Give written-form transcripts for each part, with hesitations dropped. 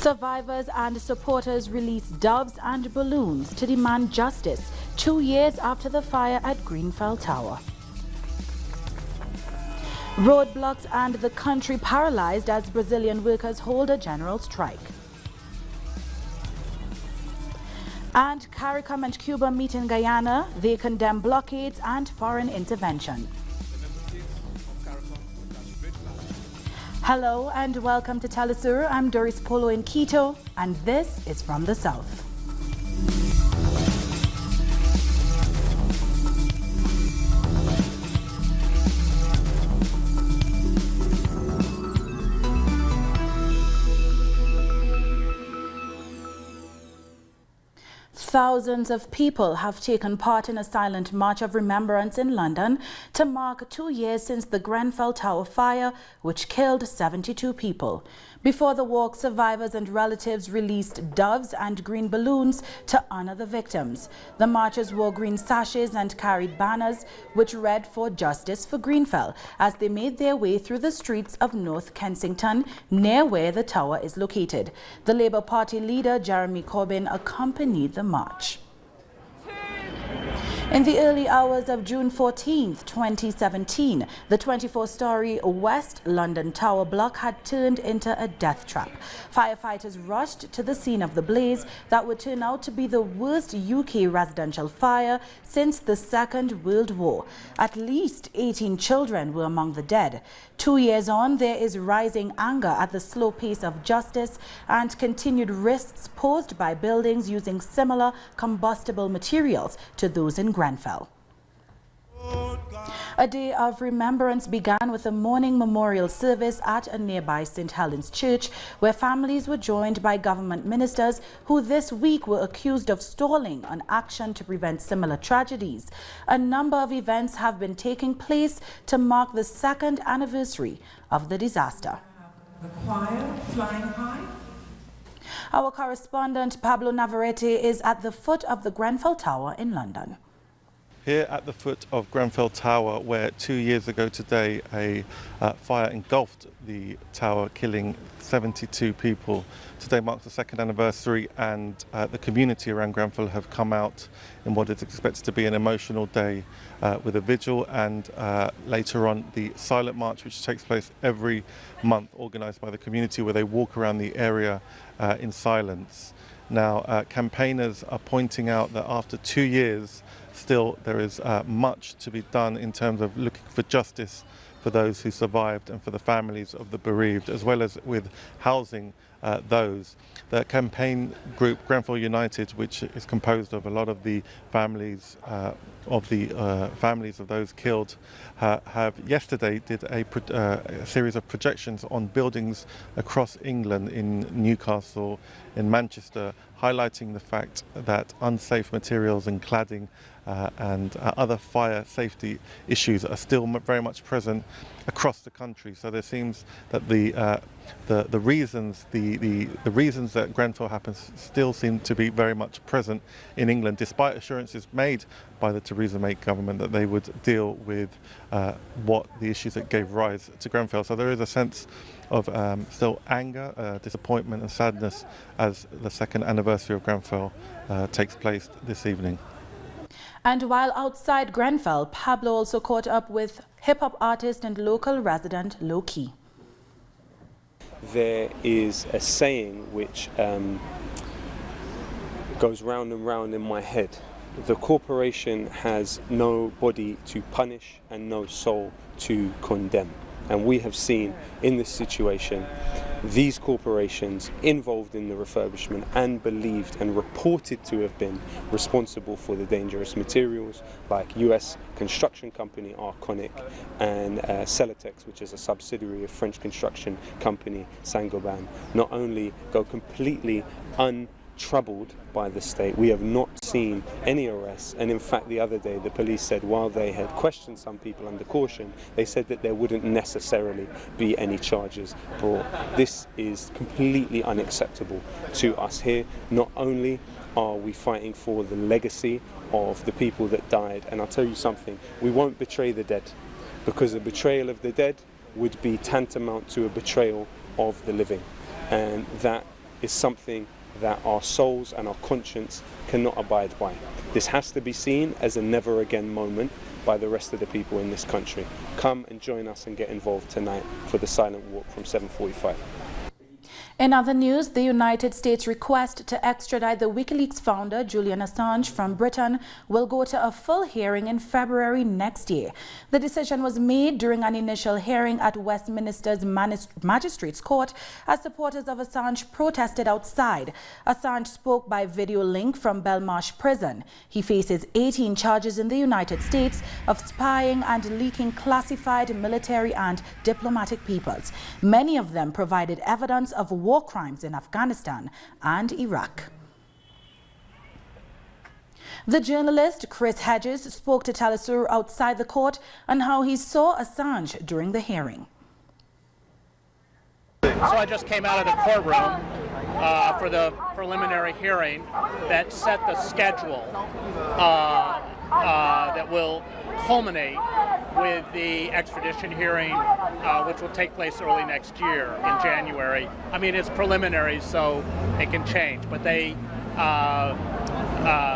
Survivors and supporters released doves and balloons to demand justice 2 years after the fire at Grenfell Tower. Roadblocks and the country paralyzed as Brazilian workers hold a general strike. And CARICOM and Cuba meet in Guyana. They condemn blockades and foreign intervention. Hello and welcome to Telesur. I'm Doris Polo in Quito, and this is From the South. Thousands of people have taken part in a silent march of remembrance in London to mark 2 years since the Grenfell Tower fire, which killed 72 people. Before the walk, survivors and relatives released doves and green balloons to honor the victims. The marchers wore green sashes and carried banners which read "For Justice for Grenfell" as they made their way through the streets of North Kensington, near where the tower is located. The Labour Party leader, Jeremy Corbyn, accompanied the march. In the early hours of June 14, 2017, the 24-story West London Tower block had turned into a death trap. Firefighters rushed to the scene of the blaze that would turn out to be the worst UK residential fire since the Second World War. At least 18 children were among the dead. 2 years on, there is rising anger at the slow pace of justice and continued risks posed by buildings using similar combustible materials to those in Grenfell. A day of remembrance began with a morning memorial service at a nearby St. Helens Church, where families were joined by government ministers who this week were accused of stalling on action to prevent similar tragedies. A number of events have been taking place to mark the second anniversary of the disaster. The choir flying high. Our correspondent Pablo Navarrete is at the foot of the Grenfell Tower in London. Here at the foot of Grenfell Tower, where 2 years ago today a fire engulfed the tower, killing 72 people. Today marks the second anniversary, and the community around Grenfell have come out in what is expected to be an emotional day with a vigil and later on the silent march, which takes place every month, organised by the community, where they walk around the area in silence. Now, campaigners are pointing out that after 2 years, still there is much to be done in terms of looking for justice for those who survived and for the families of the bereaved, as well as with housing those. The campaign group Grenfell United, which is composed of a lot of the families of those killed, have yesterday did a series of projections on buildings across England, in Newcastle, in Manchester, highlighting the fact that unsafe materials and cladding and other fire safety issues are still very much present across the country. So there seems that the reasons that Grenfell happens still seem to be very much present in England, despite assurances made by the Theresa May government that they would deal with what the issues that gave rise to Grenfell. So there is a sense of still anger, disappointment and sadness as the second anniversary of Grenfell takes place this evening. And while outside Grenfell, Pablo also caught up with hip-hop artist and local resident Low-Key. There is a saying which goes round and round in my head. The corporation has no body to punish and no soul to condemn. And we have seen in this situation these corporations involved in the refurbishment and believed and reported to have been responsible for the dangerous materials, like US construction company Arconic and Celotex, which is a subsidiary of French construction company Saint-Gobain, not only go completely untroubled by the state. We have not seen any arrests, and in fact the other day the police said while they had questioned some people under caution, they said that there wouldn't necessarily be any charges brought. This is completely unacceptable to us here. Not only are we fighting for the legacy of the people that died, and I'll tell you something, we won't betray the dead, because a betrayal of the dead would be tantamount to a betrayal of the living, and that is something that our souls and our conscience cannot abide by. This has to be seen as a never again moment by the rest of the people in this country. Come and join us and get involved tonight for the silent walk from 7:45. In other news, the United States' request to extradite the WikiLeaks founder Julian Assange from Britain will go to a full hearing in February next year. The decision was made during an initial hearing at Westminster's Magistrates Court as supporters of Assange protested outside. Assange spoke by video link from Belmarsh Prison. He faces 18 charges in the United States of spying and leaking classified military and diplomatic papers. Many of them provided evidence of war crimes in Afghanistan and Iraq. The journalist Chris Hedges spoke to Telesur outside the court on how he saw Assange during the hearing. So I just came out of the courtroom for the preliminary hearing that set the schedule that will culminate with the extradition hearing, which will take place early next year in January. I mean, it's preliminary, so it can change, but they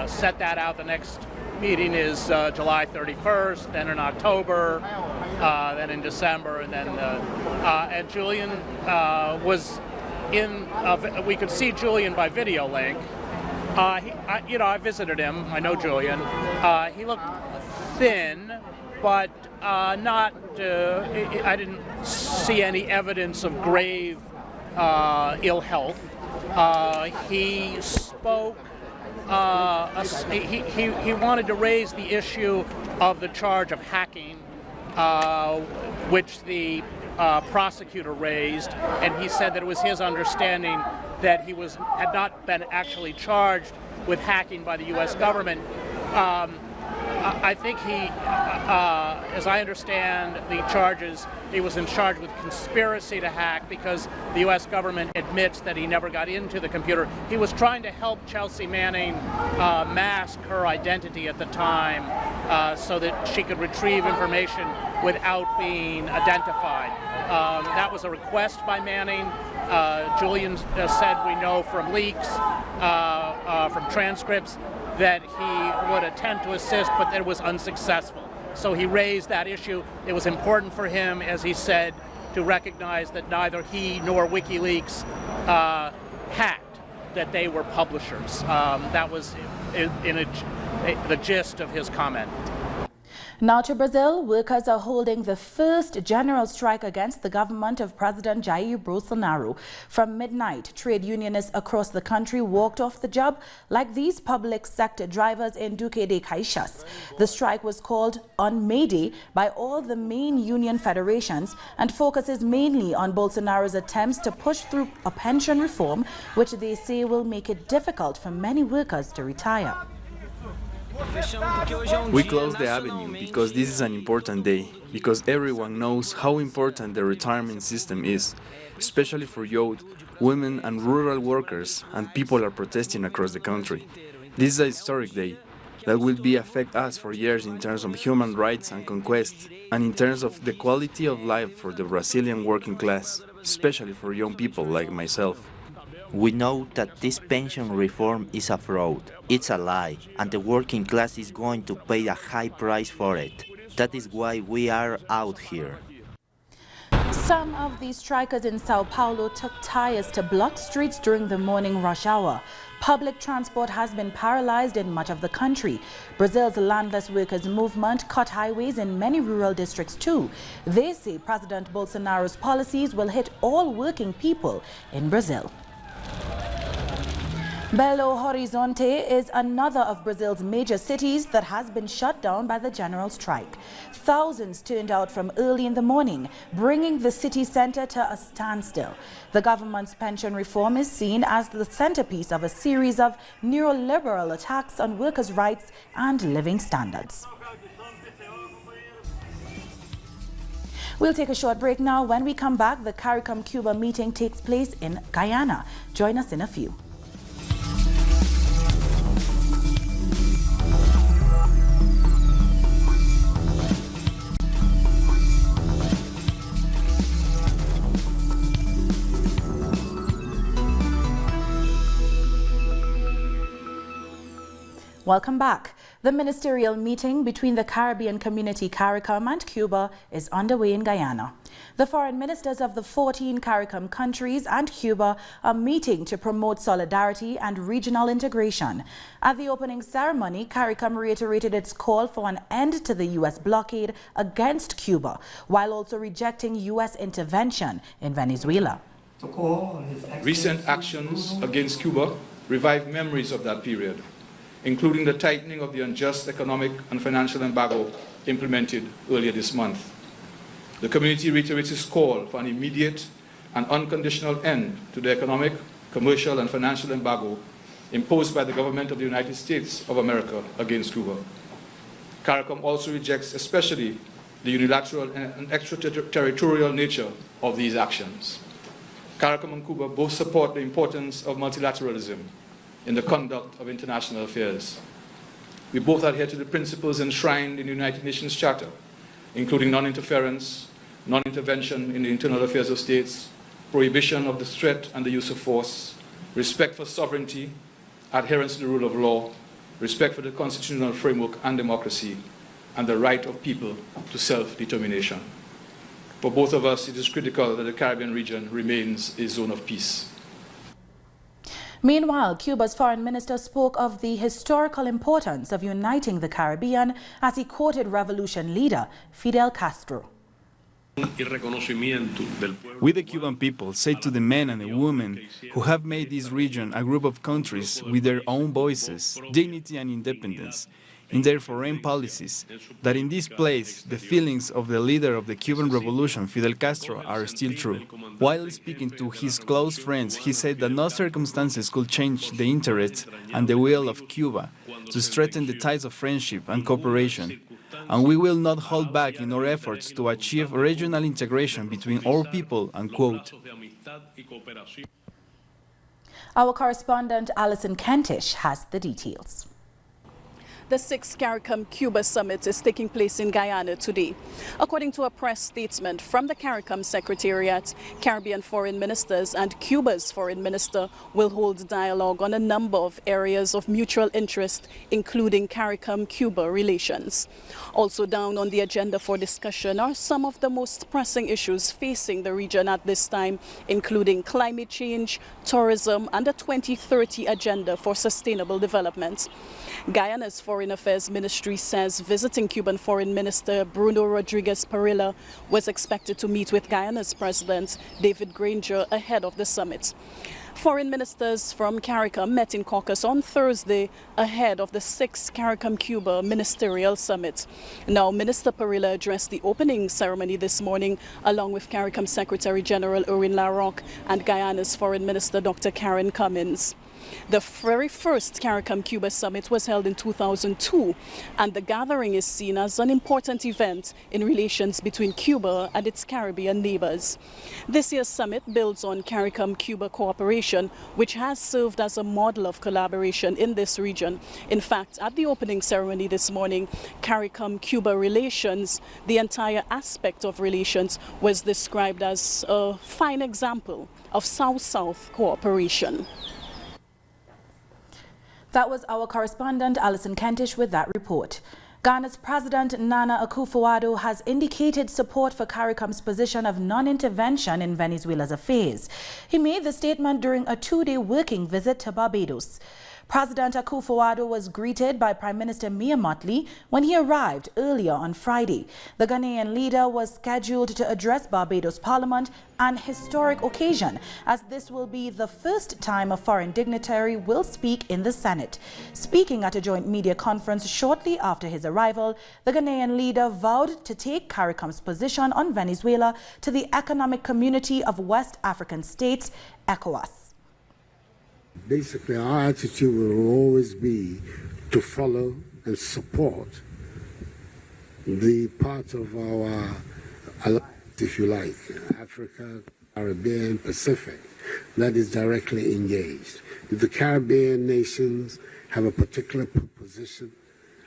set that out. The next meeting is July 31st, then in October, then in December, and then and Julian was in. We could see Julian by video link. I visited him. I know Julian. He looked thin, but not. I didn't see any evidence of grave ill health. He spoke. He wanted to raise the issue of the charge of hacking, which the prosecutor raised, and he said that it was his understanding that he had not been actually charged with hacking by the U.S. government. I think as I understand the charges, he was in charge with conspiracy to hack because the U.S. government admits that he never got into the computer. He was trying to help Chelsea Manning mask her identity at the time so that she could retrieve information without being identified. That was a request by Manning. Julian said we know from leaks, from transcripts, that he would attempt to assist, but that it was unsuccessful. So he raised that issue. It was important for him, as he said, to recognize that neither he nor WikiLeaks hacked, that they were publishers. That was the gist of his comment. Now to Brazil, workers are holding the first general strike against the government of President Jair Bolsonaro. From midnight, trade unionists across the country walked off the job like these public sector drivers in Duque de Caxias. The strike was called on May Day by all the main union federations and focuses mainly on Bolsonaro's attempts to push through a pension reform, which they say will make it difficult for many workers to retire. We close the avenue because this is an important day, because everyone knows how important the retirement system is, especially for youth, women and rural workers, and people are protesting across the country. This is a historic day that will affect us for years in terms of human rights and conquest, and in terms of the quality of life for the Brazilian working class, especially for young people like myself. We know that this pension reform is a fraud, it's a lie, and the working class is going to pay a high price for it. That is why we are out here. Some of these strikers in Sao Paulo took tires to block streets during the morning rush hour. Public transport has been paralyzed in much of the country. Brazil's landless workers movement cut highways in many rural districts too. They say President Bolsonaro's policies will hit all working people in Brazil. Belo Horizonte is another of Brazil's major cities that has been shut down by the general strike. Thousands turned out from early in the morning, bringing the city center to a standstill. The government's pension reform is seen as the centerpiece of a series of neoliberal attacks on workers' rights and living standards. We'll take a short break now. When we come back, the CARICOM Cuba meeting takes place in Guyana. Join us in a few. Welcome back. The ministerial meeting between the Caribbean community CARICOM and Cuba is underway in Guyana. The foreign ministers of the 14 CARICOM countries and Cuba are meeting to promote solidarity and regional integration. At the opening ceremony, CARICOM reiterated its call for an end to the U.S. blockade against Cuba, while also rejecting U.S. intervention in Venezuela. Recent actions against Cuba revive memories of that period, including the tightening of the unjust economic and financial embargo implemented earlier this month. The community reiterates its call for an immediate and unconditional end to the economic, commercial, and financial embargo imposed by the government of the United States of America against Cuba. CARICOM also rejects especially the unilateral and extraterritorial nature of these actions. CARICOM and Cuba both support the importance of multilateralism in the conduct of international affairs. We both adhere to the principles enshrined in the United Nations Charter, including non-interference, non-intervention in the internal affairs of states, prohibition of the threat and the use of force, respect for sovereignty, adherence to the rule of law, respect for the constitutional framework and democracy, and the right of people to self-determination. For both of us, it is critical that the Caribbean region remains a zone of peace. Meanwhile, Cuba's foreign minister spoke of the historical importance of uniting the Caribbean as he quoted revolution leader Fidel Castro. We, the Cuban people, say to the men and the women who have made this region a group of countries with their own voices, dignity and independence in their foreign policies, that in this place the feelings of the leader of the Cuban Revolution, Fidel Castro, are still true. While speaking to his close friends, he said that no circumstances could change the interests and the will of Cuba to strengthen the ties of friendship and cooperation. And we will not hold back in our efforts to achieve regional integration between our people, unquote. Our correspondent Alison Kentish has the details. The 6th CARICOM-Cuba Summit is taking place in Guyana today. According to a press statement from the CARICOM Secretariat, Caribbean foreign ministers and Cuba's foreign minister will hold dialogue on a number of areas of mutual interest, including CARICOM-Cuba relations. Also down on the agenda for discussion are some of the most pressing issues facing the region at this time, including climate change, tourism, and a 2030 agenda for sustainable development. Guyana's Foreign Affairs Ministry says visiting Cuban Foreign Minister Bruno Rodriguez Parilla was expected to meet with Guyana's President David Granger ahead of the summit. Foreign ministers from CARICOM met in caucus on Thursday ahead of the 6th CARICOM-Cuba Ministerial Summit. Now, Minister Parilla addressed the opening ceremony this morning along with CARICOM Secretary General Erwin Larocque and Guyana's Foreign Minister Dr. Karen Cummins. The very first CARICOM-Cuba Summit was held in 2002, and the gathering is seen as an important event in relations between Cuba and its Caribbean neighbors. This year's summit builds on CARICOM-Cuba cooperation, which has served as a model of collaboration in this region. In fact, at the opening ceremony this morning, CARICOM-Cuba relations, the entire aspect of relations, was described as a fine example of South-South cooperation. That was our correspondent Alison Kentish with that report. Ghana's President Nana Akufo-Addo has indicated support for CARICOM's position of non-intervention in Venezuela's affairs. He made the statement during a two-day working visit to Barbados. President Akufo-Addo was greeted by Prime Minister Mia Mottley when he arrived earlier on Friday. The Ghanaian leader was scheduled to address Barbados Parliament, an historic occasion, as this will be the first time a foreign dignitary will speak in the Senate. Speaking at a joint media conference shortly after his arrival, the Ghanaian leader vowed to take CARICOM's position on Venezuela to the Economic Community of West African States, ECOWAS. Basically, our attitude will always be to follow and support the part of our alliance, if you like, Africa, Caribbean, Pacific, that is directly engaged. If the Caribbean nations have a particular position,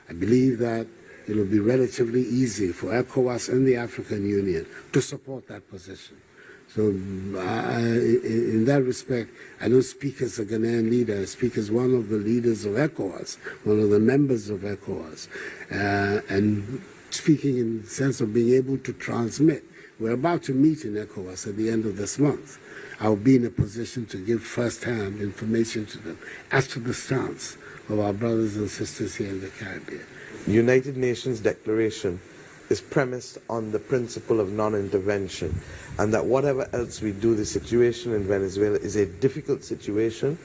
I believe that it will be relatively easy for ECOWAS and the African Union to support that position. So in that respect, I don't speak as a Ghanaian leader. I speak as one of the leaders of ECOWAS, one of the members of ECOWAS, and speaking in the sense of being able to transmit. We're about to meet in ECOWAS at the end of this month. I'll be in a position to give first-hand information to them as to the stance of our brothers and sisters here in the Caribbean. The United Nations Declaration is premised on the principle of non-intervention, and that whatever else we do, the situation in Venezuela is a difficult situation,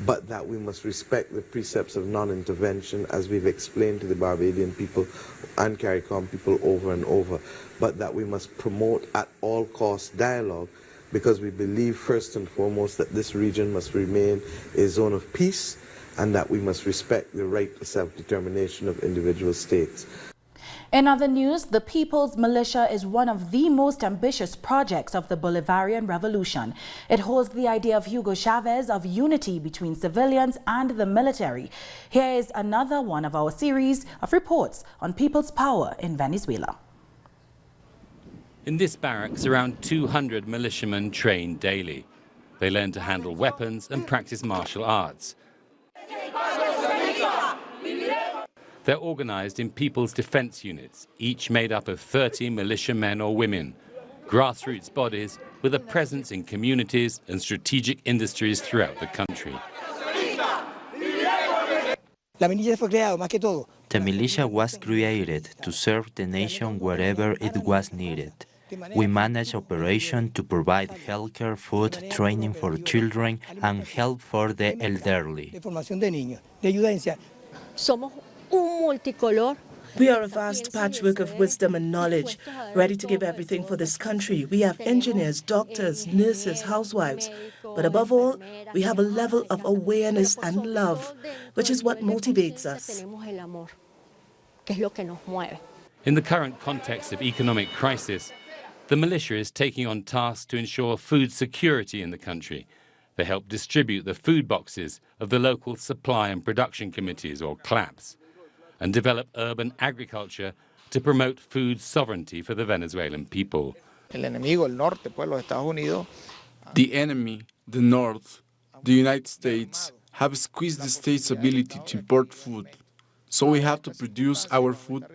but that we must respect the precepts of non-intervention, as we've explained to the Barbadian people and CARICOM people over and over, but that we must promote at all costs dialogue, because we believe first and foremost that this region must remain a zone of peace, and that we must respect the right to self-determination of individual states. In other news, the People's Militia is one of the most ambitious projects of the Bolivarian Revolution. It holds the idea of Hugo Chavez of unity between civilians and the military. Here is another one of our series of reports on people's power in Venezuela. In this barracks, around 200 militiamen train daily. They learn to handle weapons and practice martial arts. They're organized in People's Defense Units, each made up of 30 militiamen or women, grassroots bodies with a presence in communities and strategic industries throughout the country. The militia was created to serve the nation wherever it was needed. We manage operations to provide healthcare, food, training for children, and help for the elderly. We are a vast patchwork of wisdom and knowledge, ready to give everything for this country. We have engineers, doctors, nurses, housewives. But above all, we have a level of awareness and love, which is what motivates us. In the current context of economic crisis, the militia is taking on tasks to ensure food security in the country. They help distribute the food boxes of the local supply and production committees, or CLAPs, and develop urban agriculture to promote food sovereignty for the Venezuelan people. The enemy, the North, the United States, have squeezed the state's ability to import food. So we have to produce our food,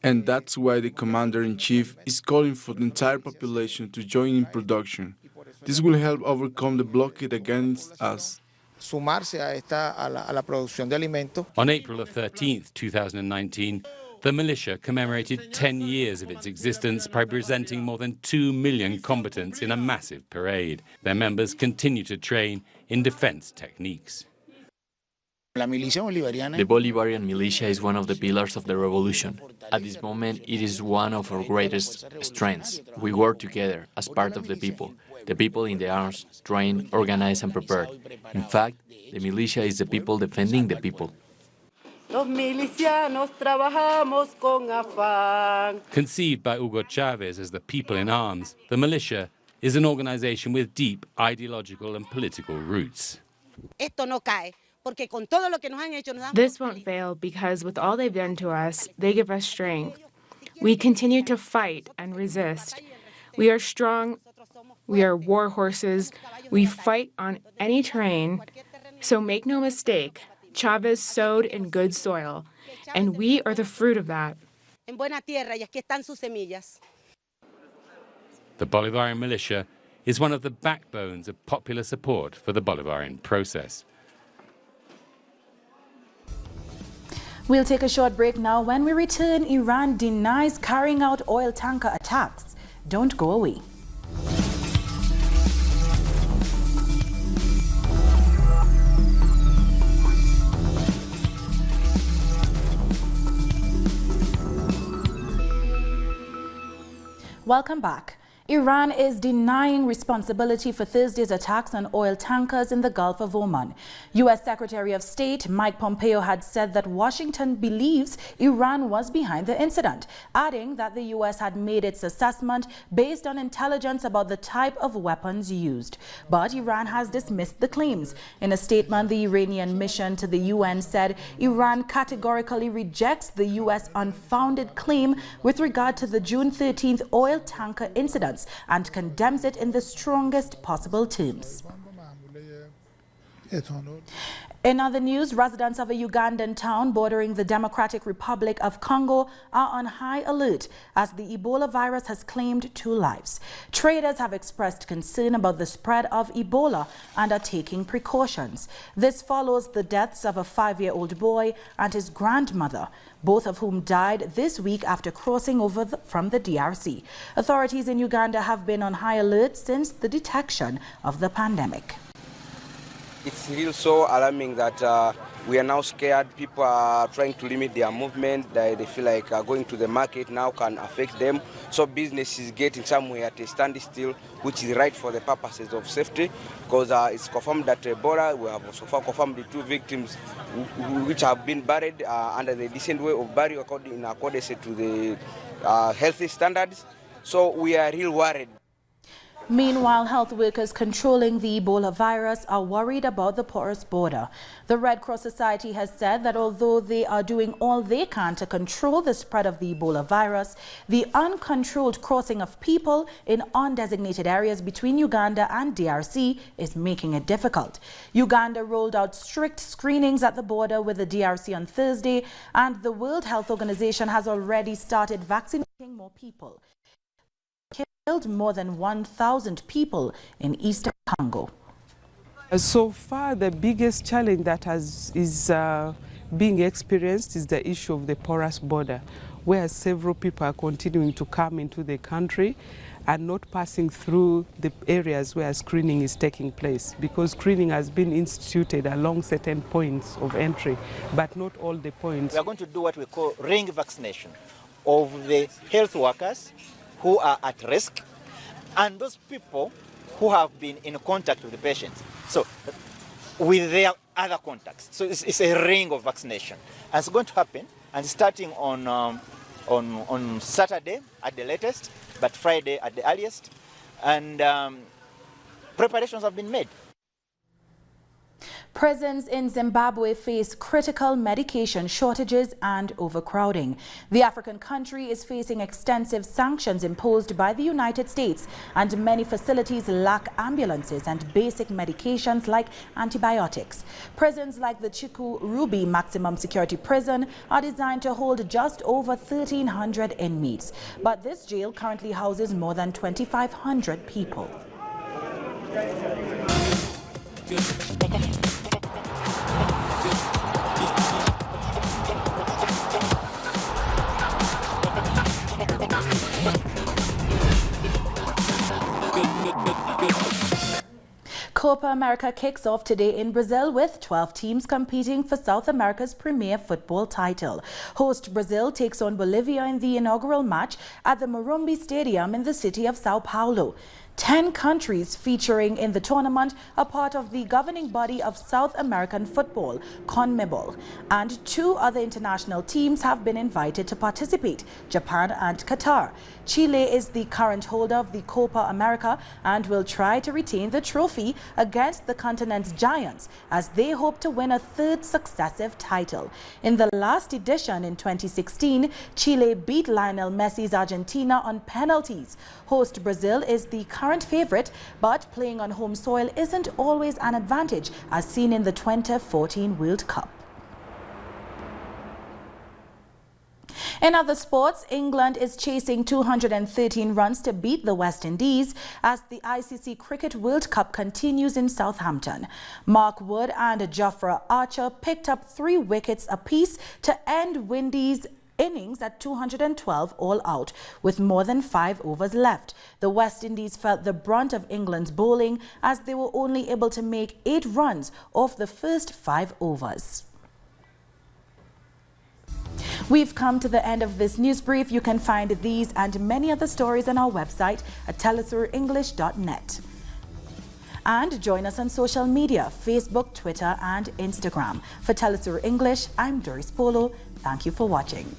and that's why the Commander-in-Chief is calling for the entire population to join in production. This will help overcome the blockade against us. On April 13, 2019, the militia commemorated 10 years of its existence by presenting more than 2 million combatants in a massive parade. Their members continue to train in defense techniques. The Bolivarian militia is one of the pillars of the revolution. At this moment, it is one of our greatest strengths. We work together as part of the people in the arms, trained, organized and prepared. In fact, the militia is the people defending the people. Conceived by Hugo Chavez as the people in arms, the militia is an organization with deep ideological and political roots. This won't fail because with all they've done to us, they give us strength. We continue to fight and resist. We are strong. We are war horses. We fight on any terrain. So make no mistake, Chavez sowed in good soil, and we are the fruit of that. The Bolivarian militia is one of the backbones of popular support for the Bolivarian process. We'll take a short break now. When we return, Iran denies carrying out oil tanker attacks. Don't go away. Welcome back. Iran is denying responsibility for Thursday's attacks on oil tankers in the Gulf of Oman. U.S. Secretary of State Mike Pompeo had said that Washington believes Iran was behind the incident, adding that the U.S. had made its assessment based on intelligence about the type of weapons used. But Iran has dismissed the claims. In a statement, the Iranian mission to the UN said Iran categorically rejects the U.S. unfounded claim with regard to the June 13th oil tanker incident, violence and condemns it in the strongest possible terms. In other news, residents of a Ugandan town bordering the Democratic Republic of Congo are on high alert as the Ebola virus has claimed 2 lives. Traders have expressed concern about the spread of Ebola and are taking precautions. This follows the deaths of a 5-year-old boy and his grandmother, both of whom died this week after crossing over from the DRC. Authorities in Uganda have been on high alert since the detection of the pandemic. It's really so alarming that we are now scared. People are trying to limit their movement. They feel like going to the market now can affect them. So business is getting somewhere at a standstill, which is right for the purposes of safety, because it's confirmed that Ebola, we have so far confirmed the 2 victims which have been buried under the decent way of burial in accordance to the healthy standards. So we are real worried. Meanwhile, health workers controlling the Ebola virus are worried about the porous border. The Red Cross Society has said that although they are doing all they can to control the spread of the Ebola virus, the uncontrolled crossing of people in undesignated areas between Uganda and DRC is making it difficult. Uganda rolled out strict screenings at the border with the DRC on Thursday, and the World Health Organization has already started vaccinating more people. Killed more than 1,000 people in eastern Congo. So far, the biggest challenge that is being experienced is the issue of the porous border, where several people are continuing to come into the country and not passing through the areas where screening is taking place, because screening has been instituted along certain points of entry, but not all the points. We are going to do what we call ring vaccination of the health workers who are at risk and those people who have been in contact with the patients, so with their other contacts. So it's a ring of vaccination, and it's going to happen, and starting on Saturday at the latest, but Friday at the earliest, and preparations have been made. Prisons in Zimbabwe face critical medication shortages and overcrowding. The African country is facing extensive sanctions imposed by the United States, and many facilities lack ambulances and basic medications like antibiotics. Prisons like the Chiku Ruby Maximum Security Prison are designed to hold just over 1,300 inmates, but this jail currently houses more than 2,500 people. Copa America kicks off today in Brazil with 12 teams competing for South America's premier football title. Host Brazil takes on Bolivia in the inaugural match at the Morumbi Stadium in the city of Sao Paulo. 10 countries featuring in the tournament are part of the governing body of South American football, CONMEBOL, and 2 other international teams have been invited to participate, Japan and Qatar. Chile is the current holder of the Copa America and will try to retain the trophy against the continent's giants as they hope to win a 3rd successive title. In the last edition in 2016, Chile beat Lionel Messi's Argentina on penalties. Host Brazil is the current favorite, but playing on home soil isn't always an advantage, as seen in the 2014 World Cup. In other sports, England is chasing 213 runs to beat the West Indies as the ICC Cricket World Cup continues in Southampton. Mark Wood and Jofra Archer picked up 3 wickets apiece to end Windies' innings at 212 all out, with more than 5 overs left. The West Indies felt the brunt of England's bowling as they were only able to make 8 runs off the first 5 overs. We've come to the end of this news brief. You can find these and many other stories on our website at telesurenglish.net. And join us on social media, Facebook, Twitter and Instagram. For Telesur English, I'm Doris Polo. Thank you for watching.